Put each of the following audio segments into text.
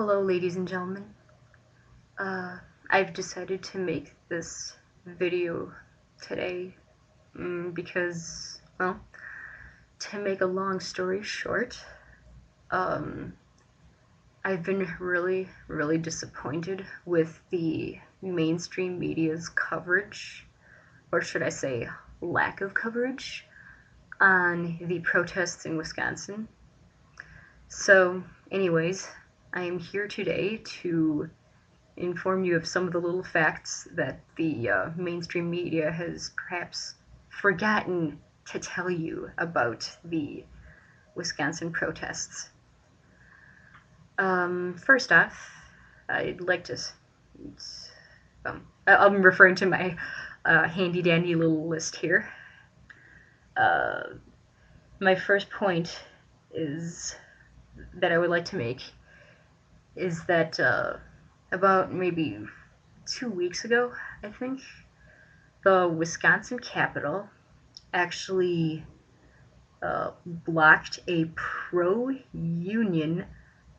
Hello, ladies and gentlemen. Uh, I've decided to make this video today because, well, to make a long story short, um, I've been really disappointed with the mainstream media's coverage, or should I say, lack of coverage, on the protests in Wisconsin. So, anyways, I am here today to inform you of some of the little facts that the mainstream media has perhaps forgotten to tell you about the Wisconsin protests. First off, I'd like to. I'm referring to my handy dandy little list here. My first point is that I would like to make is that about maybe 2 weeks ago, I think, the Wisconsin Capitol actually blocked a pro-union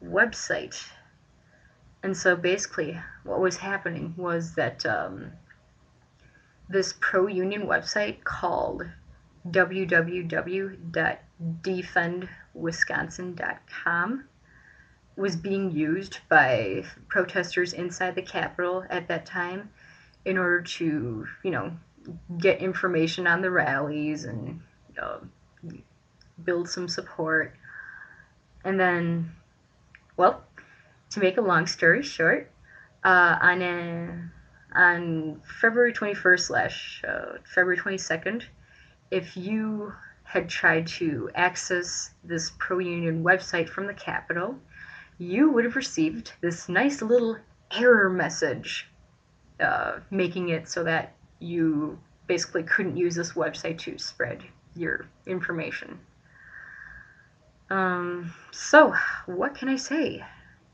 website. And so basically, what was happening was that this pro-union website called www.defendwisconsin.com was being used by protesters inside the Capitol at that time in order to, get information on the rallies and build some support. And then, well, to make a long story short, on February 21st slash February 22nd, if you had tried to access this pro-union website from the Capitol, you would have received this nice little error message, making it so that you basically couldn't use this website to spread your information. So, what can I say?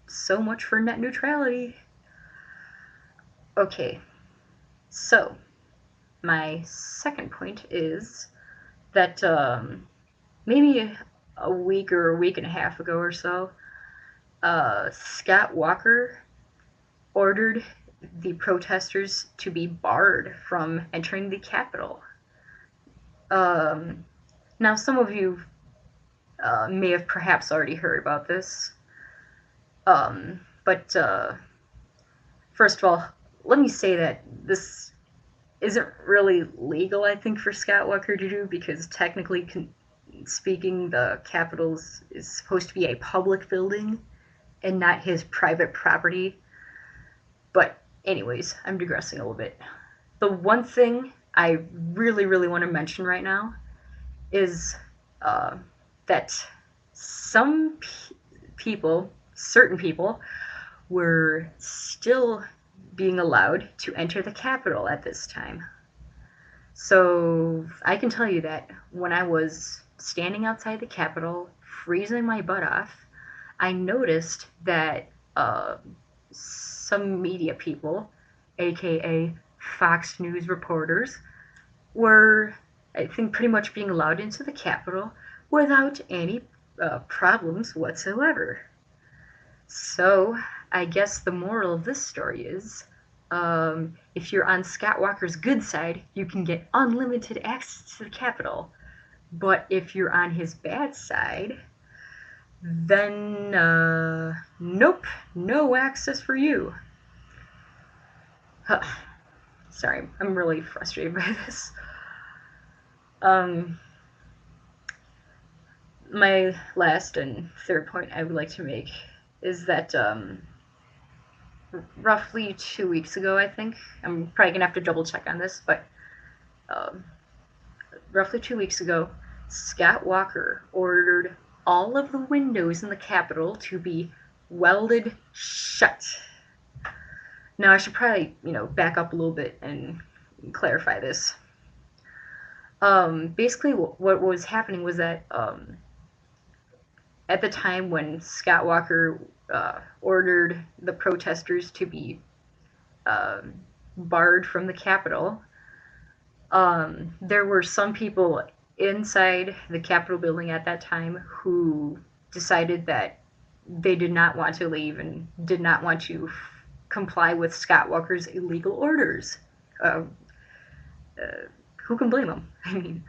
So much for net neutrality. Okay, so my second point is that maybe a week or a week and a half ago or so, Scott Walker ordered the protesters to be barred from entering the Capitol. Now, some of you may have perhaps already heard about this, but first of all, let me say that this isn't really legal, I think, for Scott Walker to do, because technically speaking, the Capitol is supposed to be a public building and not his private property. But anyways, I'm digressing a little bit. The one thing I really want to mention right now is that some people, certain people, were still being allowed to enter the Capitol at this time. So I can tell you that when I was standing outside the Capitol, freezing my butt off, I noticed that some media people, aka Fox News reporters, were, I think, pretty much being allowed into the Capitol without any problems whatsoever. So I guess the moral of this story is, if you're on Scott Walker's good side, you can get unlimited access to the Capitol. But if you're on his bad side, then nope, no access for you. Sorry, I'm really frustrated by this. My last and third point I would like to make is that roughly 2 weeks ago, I think, I'm probably gonna have to double check on this, but roughly 2 weeks ago, Scott Walker ordered all of the windows in the Capitol to be welded shut. Now, I should probably, back up a little bit and clarify this. Basically, what was happening was that at the time when Scott Walker ordered the protesters to be barred from the Capitol, there were some people inside the Capitol building at that time who decided that they did not want to leave and did not want to comply with Scott Walker's illegal orders. Uh, who can blame them? I mean,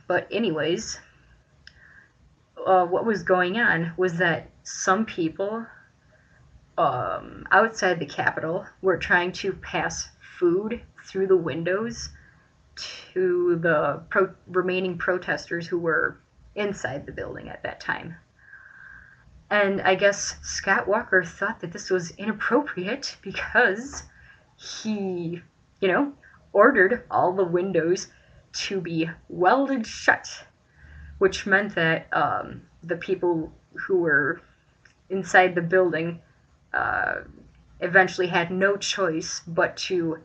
but anyways, what was going on was that some people outside the Capitol were trying to pass food through the windows to the remaining protesters who were inside the building at that time. And I guess Scott Walker thought that this was inappropriate because he, ordered all the windows to be welded shut, which meant that the people who were inside the building eventually had no choice but to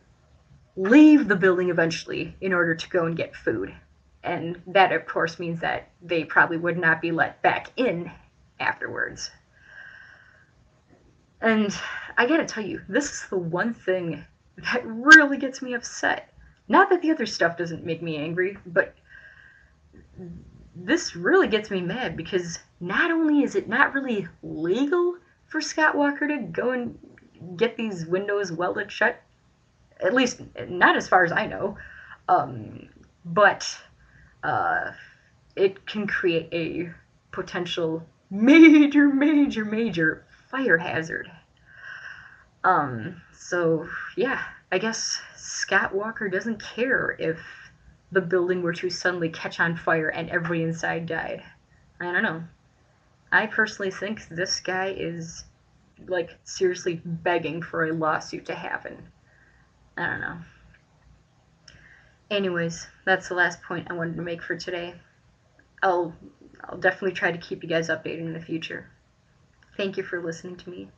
leave the building eventually in order to go and get food. And that, of course, means that they probably would not be let back in afterwards. And I gotta tell you, this is the one thing that really gets me upset. Not that the other stuff doesn't make me angry, but this really gets me mad because not only is it not really legal for Scott Walker to go and get these windows welded shut, at least not as far as I know, but it can create a potential major fire hazard. So yeah, I guess Scott Walker doesn't care if the building were to suddenly catch on fire and everybody inside died. I don't know. I personally think this guy is, like, seriously begging for a lawsuit to happen. I don't know. Anyways, that's the last point I wanted to make for today. I'll definitely try to keep you guys updated in the future. Thank you for listening to me.